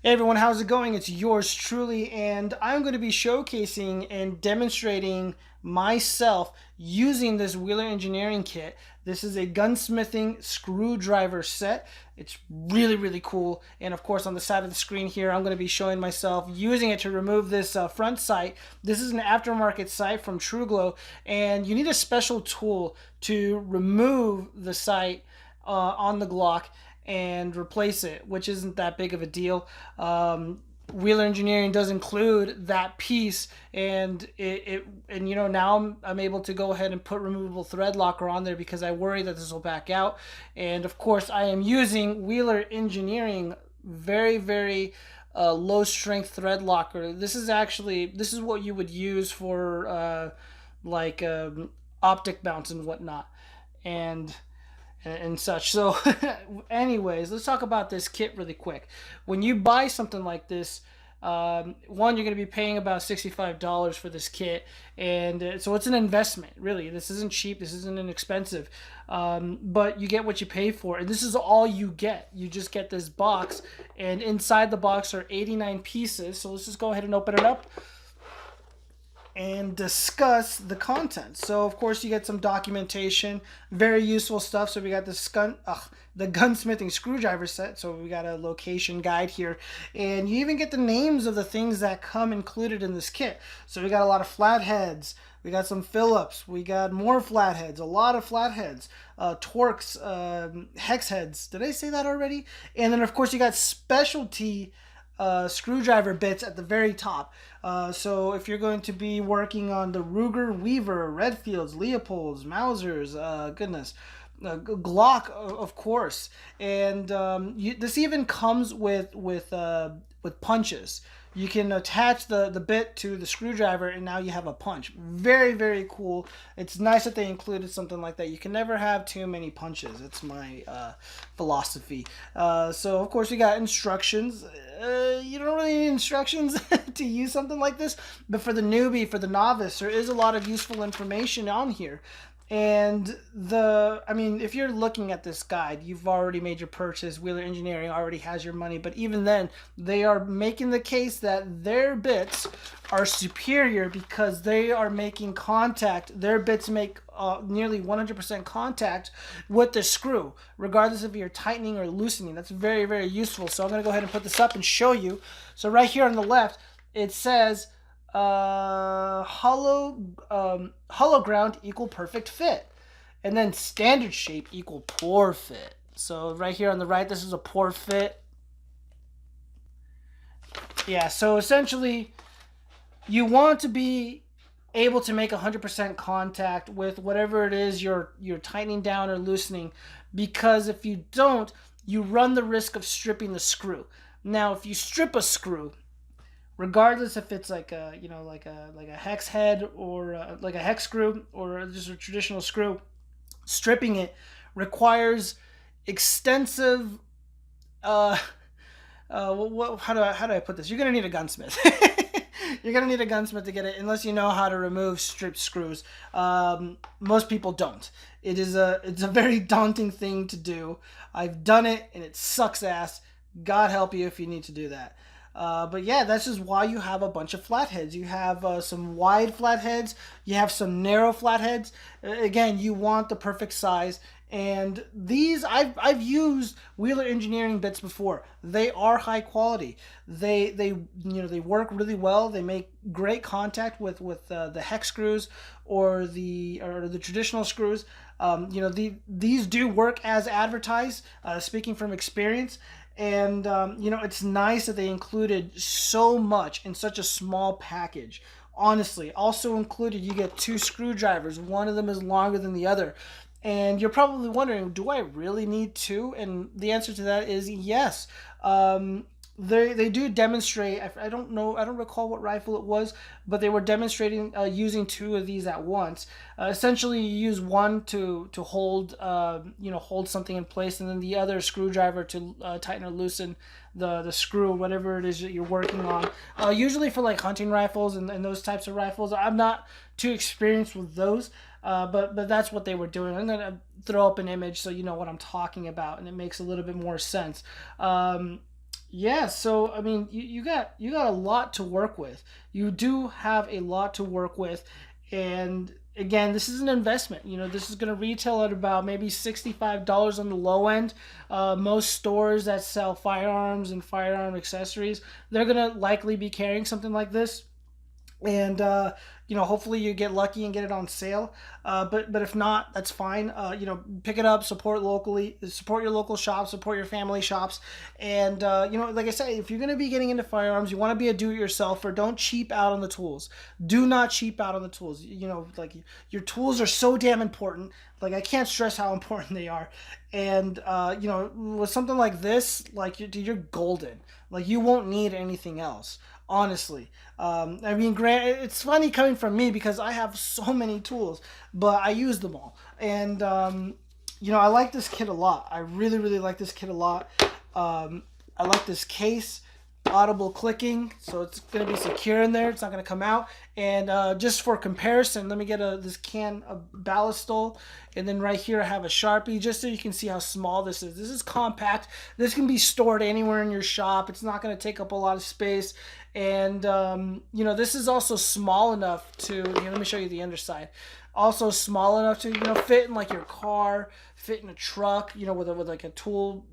Hey everyone, how's it going? It's yours truly, and I'm going to be showcasing and demonstrating myself using this Wheeler Engineering kit. This is a gunsmithing screwdriver set. It's really, really cool. And of course, on the side of the screen here, I'm going to be showing myself using it to remove this front sight. This is an aftermarket sight from Trovo, and you need a special tool to remove the sight on the Glock and replace it, which isn't that big of a deal. Wheeler Engineering does include that piece, and now I'm able to go ahead and put removable thread locker on there because I worry that this will back out. And of course, I am using Wheeler Engineering very, very low strength thread locker. This is what you would use for optic mounts and whatnot, and such. So anyways, let's talk about this kit really quick. When you buy something like this, one, you're going to be paying about $65 for this kit, and so it's an investment, really. This isn't cheap, this isn't inexpensive, but you get what you pay for, and this is all you get. You just get this box, and inside the box are 89 pieces. So let's just go ahead and open it up and discuss the content. So of course you get some documentation, very useful stuff. So we got the gunsmithing screwdriver set. So we got a location guide here, and you even get the names of the things that come included in this kit. So we got a lot of flatheads, we got some Phillips, we got more flatheads, a lot of flatheads, Torx, hex heads. Did I say that already? And then of course you got specialty screwdriver bits at the very top. So if you're going to be working on the Ruger, Weaver, Redfields, Leopolds, Mausers, Glock, of course, and this even comes with punches. You can attach the bit to the screwdriver, and now you have a punch. Very, very cool. It's nice that they included something like that. You can never have too many punches. It's my philosophy. So, of course, we got instructions. You don't really need instructions to use something like this, but for the newbie, for the novice, there is a lot of useful information on here. And if you're looking at this guide, you've already made your purchase. Wheeler Engineering already has your money, but even then, they are making the case that their bits are superior because they are making contact. Their bits make nearly 100% contact with the screw, regardless if you're tightening or loosening. That's very, very useful. So I'm going to go ahead and put this up and show you. So right here on the left, it says hollow ground equal perfect fit, and then standard shape equal poor fit. So right here on the right, this is a poor fit. Yeah, so essentially you want to be able to make 100% contact with whatever it is you're tightening down or loosening, because if you don't, you run the risk of stripping the screw. Now if you strip a screw, regardless if it's like a hex head or like a hex screw or just a traditional screw, stripping it requires extensive how do I put this? You're gonna need a gunsmith. You're gonna need a gunsmith to get it, unless you know how to remove stripped screws. Most people don't. It's a very daunting thing to do. I've done it and it sucks ass. God help you if you need to do that. But yeah, that's just why you have a bunch of flatheads. You have some wide flatheads. You have some narrow flatheads. Again, you want the perfect size. And these, I've used Wheeler Engineering bits before. They are high quality. They work really well. They make great contact with the hex screws or the traditional screws. These do work as advertised. Speaking from experience. And it's nice that they included so much in such a small package. Honestly, also included, you get 2 screwdrivers. One of them is longer than the other. And you're probably wondering, do I really need 2? And the answer to that is yes. They do demonstrate. I don't recall what rifle it was, but they were demonstrating using 2 of these at once. Essentially, you use one to hold hold something in place, and then the other screwdriver to tighten or loosen the screw, whatever it is that you're working on. Usually for like hunting rifles and those types of rifles. I'm not too experienced with those, but that's what they were doing. I'm gonna throw up an image so you know what I'm talking about, and it makes a little bit more sense. Yeah, so I mean, you got a lot to work with. You do have a lot to work with, and again, this is an investment. You know, this is going to retail at about maybe $65 on the low end. Most stores that sell firearms and firearm accessories, they're going to likely be carrying something like this, and you know, hopefully you get lucky and get it on sale, but if not, that's fine. You know, pick it up, support locally, support your local shops, support your family shops, and you know, like I said, if you're going to be getting into firearms, you want to be a do-it-yourselfer. Don't cheap out on the tools. Do not cheap out on the tools. You know, like, your tools are so damn important. Like, I can't stress how important they are. And you know, with something like this, like, dude, you're golden. Like, you won't need anything else, honestly. I mean, it's funny coming from me because I have so many tools, but I use them all. And you know, I like this kit a lot. I really, really like this kit a lot. I like this case. Audible clicking, so it's going to be secure in there. It's not going to come out. And just for comparison, let me get this can of Ballistol, and then right here I have a Sharpie, just so you can see how small this is. This is compact. This can be stored anywhere in your shop. It's not going to take up a lot of space. And you know, this is also small enough to, here, let me show you the underside. Also small enough to, you know, fit in like your car, fit in a truck, you know, with like a tool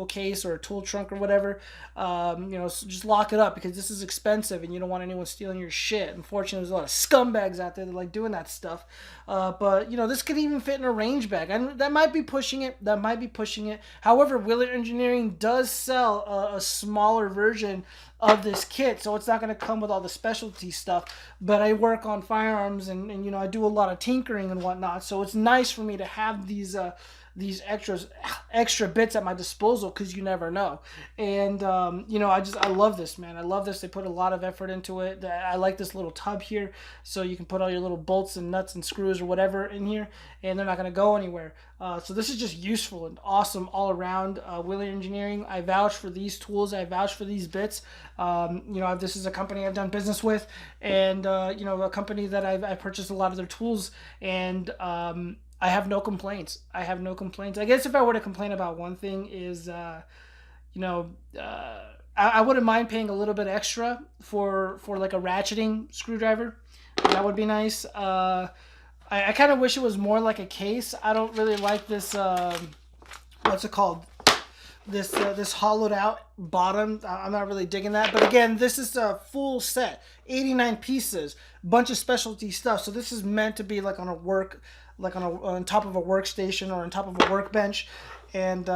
case or a tool trunk or whatever. You know, so just lock it up, because this is expensive and you don't want anyone stealing your shit. Unfortunately, there's a lot of scumbags out there that like doing that stuff. But you know, this could even fit in a range bag, and that might be pushing it. That might be pushing it. However, Wheeler Engineering does sell a smaller version of this kit, so it's not going to come with all the specialty stuff. But I work on firearms, and you know, I do a lot of tinkering and whatnot, so it's nice for me to have these extra bits at my disposal, because you never know. And you know, I love this, man. I love this. They put a lot of effort into it. I like this little tub here, so you can put all your little bolts and nuts and screws or whatever in here, and they're not going to go anywhere. So this is just useful and awesome all around. Wheeler Engineering, I vouch for these tools. I vouch for these bits. You know, this is a company I've done business with, and you know, a company that I purchased a lot of their tools, and I have no complaints. I have no complaints. I guess if I were to complain about one thing is, you know, I wouldn't mind paying a little bit extra for like a ratcheting screwdriver. That would be nice. I kind of wish it was more like a case. I don't really like this, what's it called? This hollowed out bottom. I'm not really digging that. But again, this is a full set, 89 pieces, bunch of specialty stuff. So this is meant to be like on a work, like on top of a workstation or on top of a workbench. And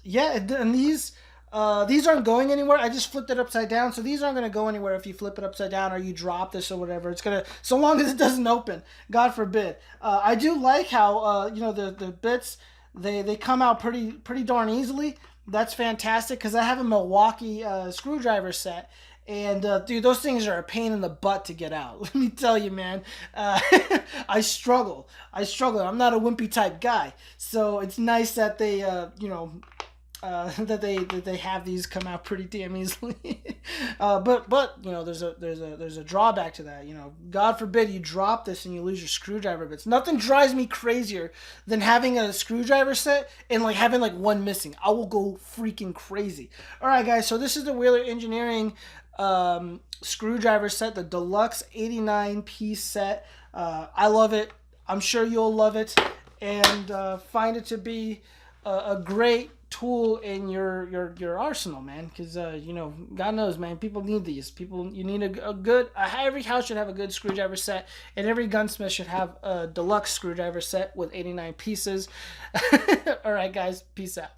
yeah, and these aren't going anywhere. I just flipped it upside down, so these aren't going to go anywhere if you flip it upside down or you drop this or whatever. It's gonna, so long as it doesn't open, God forbid. I do like how you know, the bits, they come out pretty darn easily. That's fantastic, because I have a Milwaukee screwdriver set, and dude, those things are a pain in the butt to get out. Let me tell you, man. I struggle. I'm not a wimpy type guy, so it's nice that they you know, that they have these come out pretty damn easily. But you know, there's a drawback to that. You know, God forbid you drop this and you lose your screwdriver bits. Nothing drives me crazier than having a screwdriver set and like having like one missing. I will go freaking crazy. All right, guys. So this is the Wheeler Engineering screwdriver set, the deluxe 89 piece set. I love it. I'm sure you'll love it, and find it to be a great tool in your arsenal, man, because you know, God knows, man, people need these. You need a good, every house should have a good screwdriver set, and every gunsmith should have a deluxe screwdriver set with 89 pieces. All right, guys, peace out.